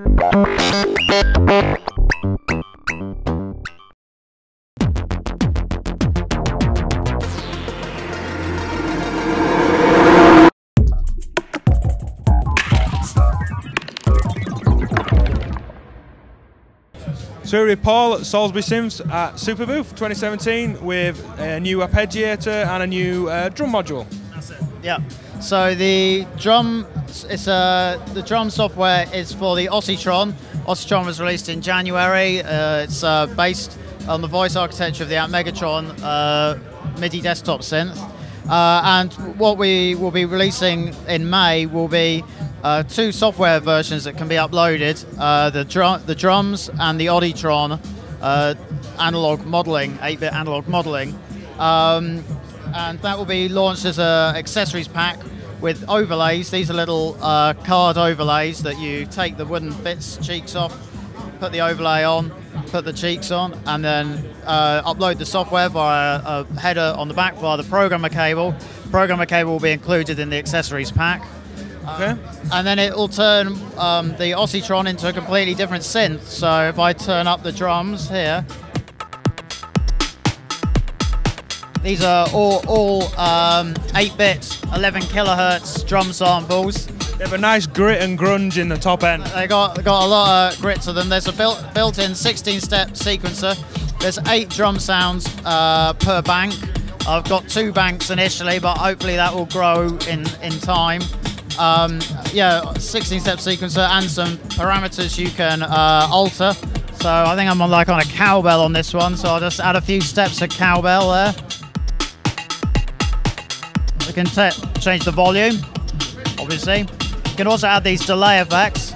So we're with Paul at Soulsby Synths at Superbooth 2017 with a new arpeggiator and a new drum module. That's it. Yeah. So the drum software is for the Oscitron. Oscitron was released in January. It's based on the voice architecture of the AtMegatron MIDI desktop synth. And what we will be releasing in May will be two software versions that can be uploaded, the drums and the Odytron analog modeling, 8-bit analog modeling. And that will be launched as an accessories pack with overlays. These are little card overlays that you take the wooden bits, cheeks off, put the overlay on, put the cheeks on, and then upload the software via a header on the back via the programmer cable. Programmer cable will be included in the accessories pack. Okay. And then it will turn the Oscitron into a completely different synth. So if I turn up the drums here, these are all 8-bit, 11 kilohertz drum samples. They have a nice grit and grunge in the top end. They got a lot of grit to them. There's a built-in 16-step sequencer. There's 8 drum sounds per bank. I've got 2 banks initially, but hopefully that will grow in time. Yeah, 16-step sequencer and some parameters you can alter. So I think I'm on a cowbell on this one, so I'll just add a few steps of cowbell there. We can change the volume, obviously. You can also add these delay effects.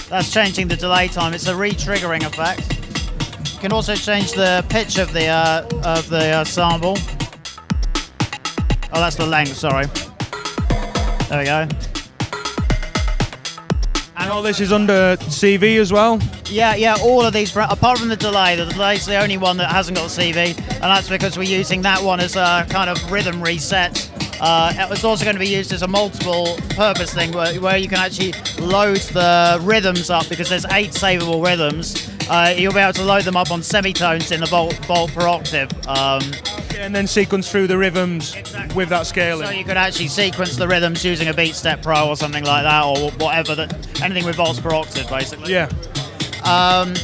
That's changing the delay time. It's a re-triggering effect. You can also change the pitch of the sample. Oh, that's the length, sorry. There we go. And all this is under CV as well? Yeah, all of these, apart from the delay's the only one that hasn't got CV, and that's because we're using that one as a kind of rhythm reset. It's also going to be used as a multiple purpose thing where you can actually load the rhythms up, because there's 8 savable rhythms. You'll be able to load them up on semitones in the volt per octave. And then sequence through the rhythms with that scaling. So you could actually sequence the rhythms using a Beat Step Pro or something like that, or whatever, anything with volts per octave, basically. Yeah. And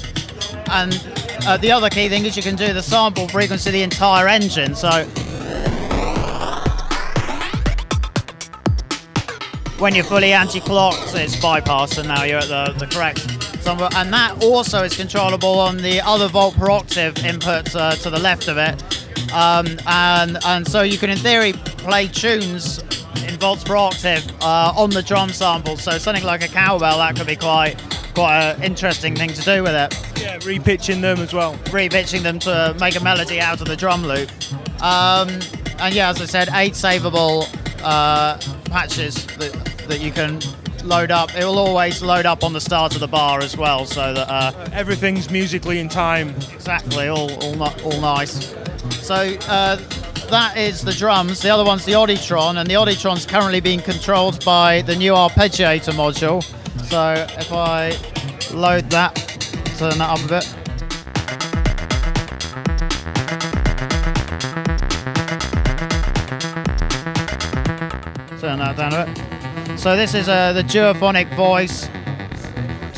the other key thing is you can do the sample frequency of the entire engine. So when you're fully anti-clocked, it's bypassed, and now you're at the correct somewhere. And that also is controllable on the other volt per octave inputs to the left of it. And so you can, in theory, play tunes in volts per octave on the drum sample. So something like a cowbell, that could be quite an interesting thing to do with it. Yeah, repitching them as well. Repitching them to make a melody out of the drum loop. And yeah, as I said, 8 savable patches that you can load up. It will always load up on the start of the bar as well, so that everything's musically in time. Exactly, all nice. So that is the drums. The other one's the Odytron, and the Odytron's currently being controlled by the new arpeggiator module. So if I load that, turn that up a bit. Turn that down a bit. So this is the duophonic voice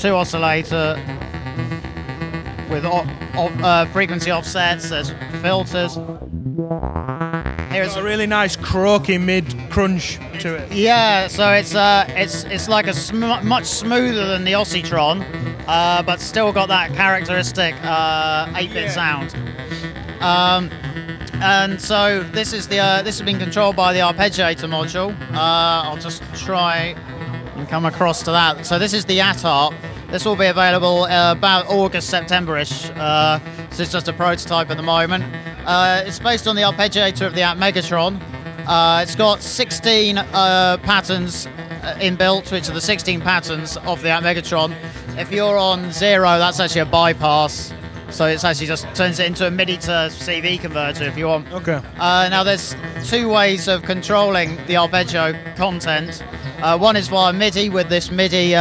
2 oscillator with frequency offsets. There's filters. Here's a really nice croaky mid crunch to it. Yeah, so it's like much smoother than the Oscitron, but still got that characteristic 8-bit sound. And so this has been controlled by the arpeggiator module. I'll just try and come across to that. So this is the AtArp. This will be available about August, September-ish. So it's just a prototype at the moment. It's based on the arpeggiator of the AtMegatron. It's got 16 patterns inbuilt, which are the 16 patterns of the AtMegatron. If you're on 0, that's actually a bypass. So it's actually just turns it into a MIDI to CV converter if you want. Okay. Now there's two ways of controlling the arpeggio content. One is via MIDI with this MIDI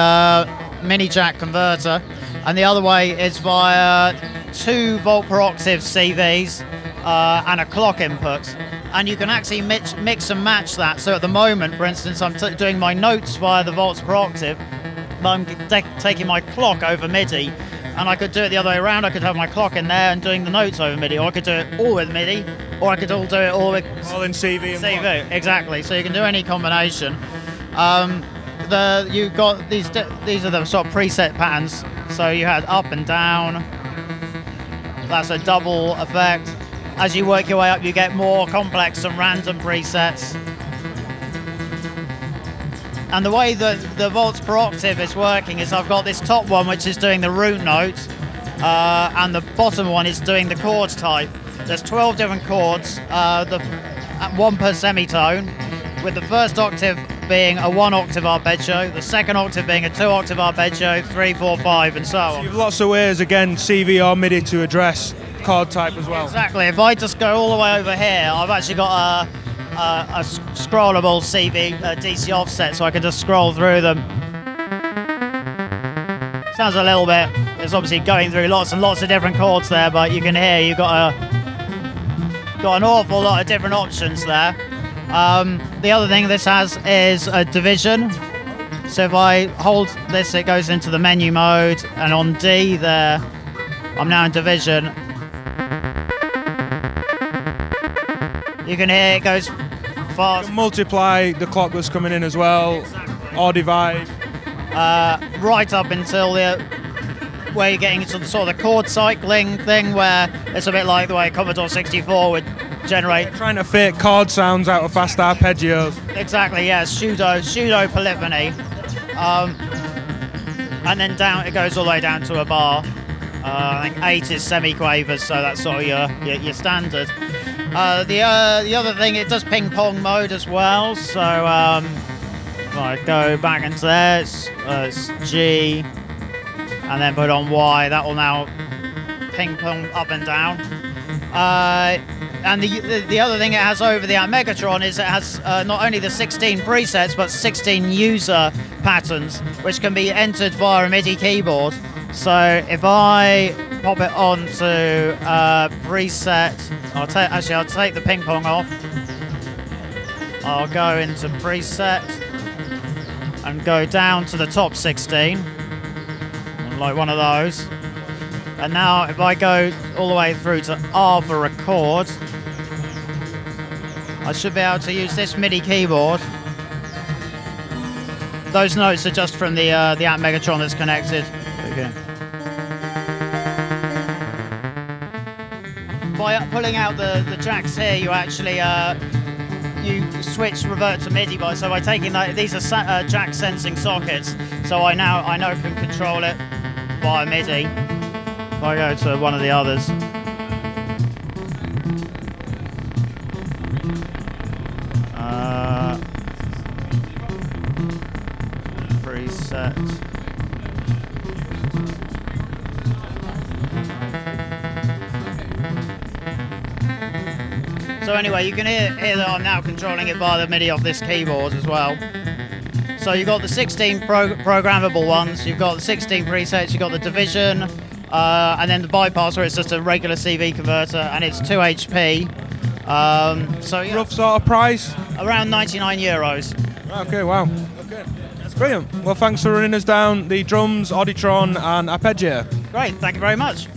mini jack converter, and the other way is via 2 volt per octave CVs and a clock input. And you can actually mix and match that. So at the moment, for instance, I'm doing my notes via the volts per octave, but I'm taking my clock over MIDI. And I could do it the other way around. I could have my clock in there and doing the notes over MIDI, or I could do it all with MIDI, or I could do it all with in CV. And CV, exactly. So you can do any combination. You've got these are the sort of preset patterns. So you had up and down. That's a double effect. As you work your way up, you get more complex and random presets. And the way that the volts per octave is working is I've got this top one which is doing the root note, and the bottom one is doing the chord type. There's 12 different chords, one per semitone, with the first octave being a 1 octave arpeggio, the second octave being a 2 octave arpeggio, 3, 4, 5, and so on. So you've lots of ways, again, CV or MIDI to address chord type as well. Exactly. If I just go all the way over here, I've actually got a scrollable CV DC offset, so I can just scroll through them. Sounds a little bit, it's obviously going through lots and lots of different chords there, but you can hear you've got an awful lot of different options there. The other thing this has is a division. So if I hold this, it goes into the menu mode, and on D there, I'm now in division. You can hear it goes fast. You can multiply the clock that's coming in as well, exactly. Or divide. Right up until where you're getting into the sort of the chord cycling thing, where it's a bit like the way Commodore 64 would generate. Trying to fit chord sounds out of fast arpeggios. Exactly, yeah, pseudo polyphony. And then down, it goes all the way down to a bar. I think 8 is semi-quavers, so that's sort of your standard. The other thing, it does ping pong mode as well. So if I go back into there, it's G, and then put on Y. That will now ping pong up and down. And the other thing it has over the Megatron is it has not only the 16 presets, but 16 user patterns, which can be entered via a MIDI keyboard. So if I pop it onto preset, I'll take the ping pong off. I'll go into preset and go down to the top 16, like one of those. And now if I go all the way through to R for record, I should be able to use this MIDI keyboard. Those notes are just from the Megatron that's connected. Okay. By pulling out the jacks here, you actually you revert to MIDI. So by taking that, these are jack sensing sockets. So I know can control it via MIDI. If I go to one of the others. Preset. So anyway, you can hear that I'm now controlling it via the MIDI off this keyboard as well. So you've got the 16 programmable ones, you've got the 16 presets, you've got the division, and then the bypass where it's just a regular CV converter, and it's 2 HP. So yeah, rough sort of price? Around €99. Okay, wow. Okay, that's brilliant. Well, thanks for running us down the drums, Odytron and arpeggiator. Great, thank you very much.